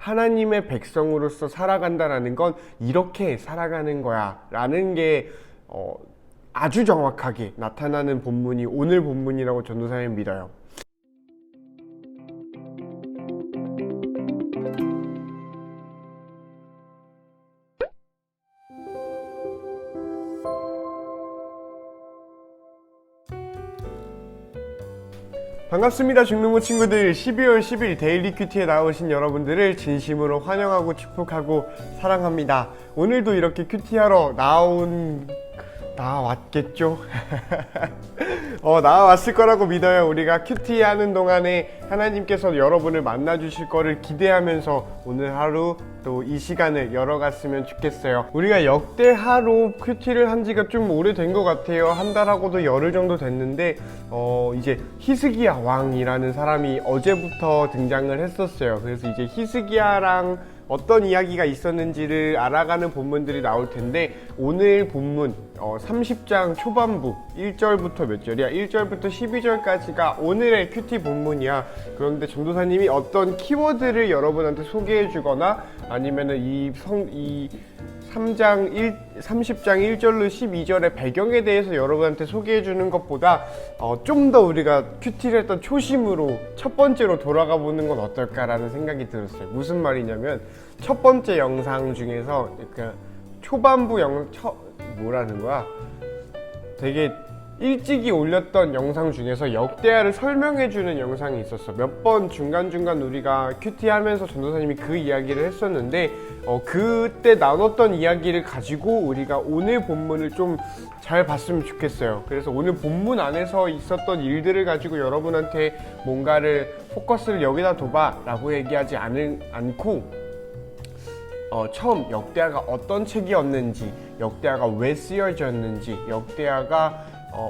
하나님의 백성으로서 살아간다라는 건 이렇게 살아가는 거야 라는 게 아주 정확하게 나타나는 본문이 오늘 본문이라고 전도사님 믿어요. 반갑습니다. 중능모 친구들. 12월 10일 데일리 큐티에 나오신 여러분들을 진심으로 환영하고 축복하고 사랑합니다. 오늘도 이렇게 큐티하러 나왔겠죠? 나왔을 거라고 믿어요. 우리가 큐티하는 동안에 하나님께서 여러분을 만나 주실 거를 기대하면서 오늘 하루 또 이 시간을 열어갔으면 좋겠어요. 우리가 역대하로 큐티를 한 지가 좀 오래된 것 같아요. 한 달하고도 열흘 정도 됐는데 이제 히스기야 왕이라는 사람이 어제부터 등장을 했었어요. 그래서 이제 히스기야랑 어떤 이야기가 있었는지를 알아가는 본문들이 나올 텐데, 오늘 본문 30장 초반부 1절부터 몇 절이야? 1절부터 12절까지가 오늘의 큐티 본문이야. 그런데 전도사님이 어떤 키워드를 여러분한테 소개해 주거나 아니면은 이 30장 1절로 12절의 배경에 대해서 여러분한테 소개해 주는 것보다 좀 더 우리가 큐티를 했던 초심으로 첫 번째로 돌아가 보는 건 어떨까라는 생각이 들었어요. 무슨 말이냐면, 첫 번째 영상 중에서 초반부 뭐라는 거야? 되게 일찍이 올렸던 영상 중에서 역대하를 설명해주는 영상이 있었어. 몇 번 중간중간 우리가 큐티 하면서 전도사님이 그 이야기를 했었는데, 그때 나눴던 이야기를 가지고 우리가 오늘 본문을 좀 잘 봤으면 좋겠어요. 그래서 오늘 본문 안에서 있었던 일들을 가지고 여러분한테 뭔가를 포커스를 여기다 둬봐 라고 얘기하지 않고 처음 역대하가 어떤 책이었는지, 역대하가 왜 쓰여졌는지, 역대하가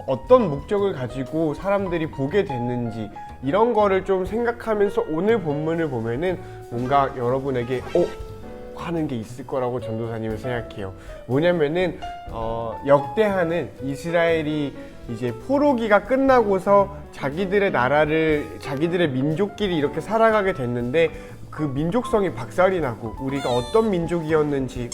어떤 목적을 가지고 사람들이 보게 됐는지, 이런 거를 좀 생각하면서 오늘 본문을 보면은 뭔가 여러분에게 하는 게 있을 거라고 전도사님은 생각해요. 뭐냐면은 역대하는 이스라엘이 이제 포로기가 끝나고서 자기들의 나라를, 자기들의 민족끼리 이렇게 살아가게 됐는데, 그 민족성이 박살이 나고 우리가 어떤 민족이었는지,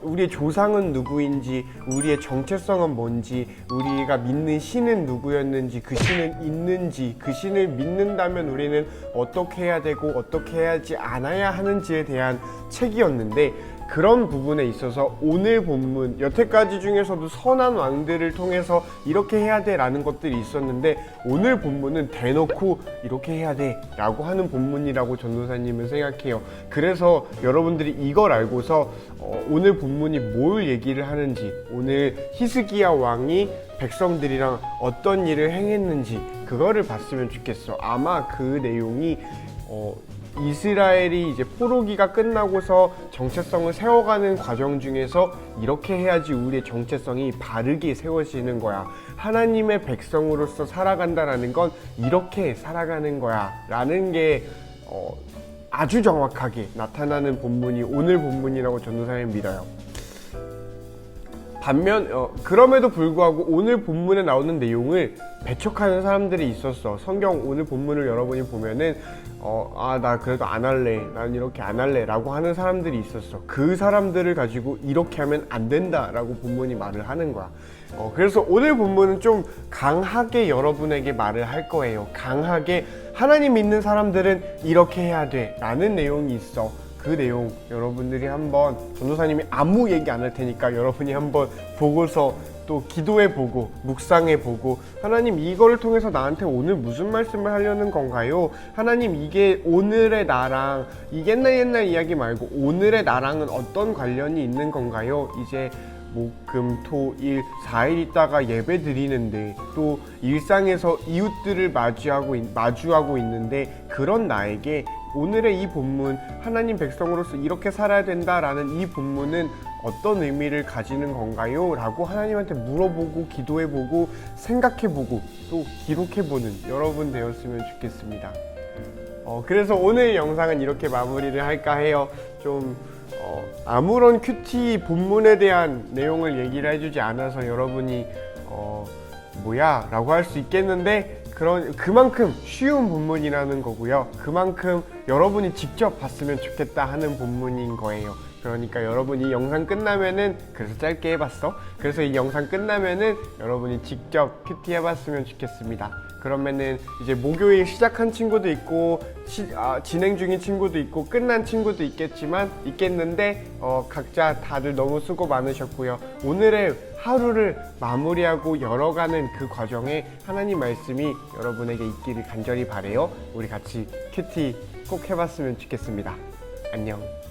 우리의 조상은 누구인지, 우리의 정체성은 뭔지, 우리가 믿는 신은 누구였는지, 그 신은 있는지, 그 신을 믿는다면 우리는 어떻게 해야 되고 어떻게 해야지 않아야 하는지에 대한 책이었는데, 그런 부분에 있어서 오늘 본문, 여태까지 중에서도 선한 왕들을 통해서 이렇게 해야 돼 라는 것들이 있었는데, 오늘 본문은 대놓고 이렇게 해야 돼 라고 하는 본문이라고 전도사님은 생각해요. 그래서 여러분들이 이걸 알고서 오늘 본문이 뭘 얘기를 하는지, 오늘 히스기야 왕이 백성들이랑 어떤 일을 행했는지 그거를 봤으면 좋겠어. 아마 그 내용이 이스라엘이 이제 포로기가 끝나고서 정체성을 세워가는 과정 중에서 이렇게 해야지 우리의 정체성이 바르게 세워지는 거야, 하나님의 백성으로서 살아간다라는 건 이렇게 살아가는 거야 라는 게 아주 정확하게 나타나는 본문이 오늘 본문이라고 전도사님 믿어요. 반면 그럼에도 불구하고 오늘 본문에 나오는 내용을 배척하는 사람들이 있었어. 성경 오늘 본문을 여러분이 보면은 나 그래도 안 할래, 난 이렇게 안 할래 라고 하는 사람들이 있었어. 그 사람들을 가지고 이렇게 하면 안 된다 라고 본문이 말을 하는 거야. 그래서 오늘 본문은 좀 강하게 여러분에게 말을 할 거예요. 강하게 하나님 믿는 사람들은 이렇게 해야 돼 라는 내용이 있어. 그 내용 여러분들이 한번, 전도사님이 아무 얘기 안 할 테니까 여러분이 한번 보고서 또 기도해보고 묵상해보고, 하나님 이거를 통해서 나한테 오늘 무슨 말씀을 하려는 건가요? 하나님 이게 오늘의 나랑, 이 옛날 이야기 말고 오늘의 나랑은 어떤 관련이 있는 건가요? 이제 목, 금, 토, 일 4일 있다가 예배 드리는데, 또 일상에서 이웃들을 마주하고 있는데, 그런 나에게 오늘의 이 본문, 하나님 백성으로서 이렇게 살아야 된다라는 이 본문은 어떤 의미를 가지는 건가요? 라고 하나님한테 물어보고 기도해보고 생각해보고 또 기록해보는 여러분 되었으면 좋겠습니다. 그래서 오늘 영상은 이렇게 마무리를 할까 해요. 좀 아무런 큐티 본문에 대한 내용을 얘기를 해주지 않아서 여러분이 뭐야? 라고 할 수 있겠는데, 그만큼 쉬운 본문이라는 거고요. 그만큼 여러분이 직접 봤으면 좋겠다 하는 본문인 거예요. 그러니까 여러분이 영상 끝나면은, 그래서 짧게 해봤어. 그래서 이 영상 끝나면은 여러분이 직접 큐티 해봤으면 좋겠습니다. 그러면은 이제 목요일 시작한 친구도 있고 진행 중인 친구도 있고 끝난 친구도 있겠는데 각자 다들 너무 수고 많으셨고요. 오늘의 하루를 마무리하고 열어가는 그 과정에 하나님 말씀이 여러분에게 있기를 간절히 바래요. 우리 같이 큐티 꼭 해봤으면 좋겠습니다. 안녕.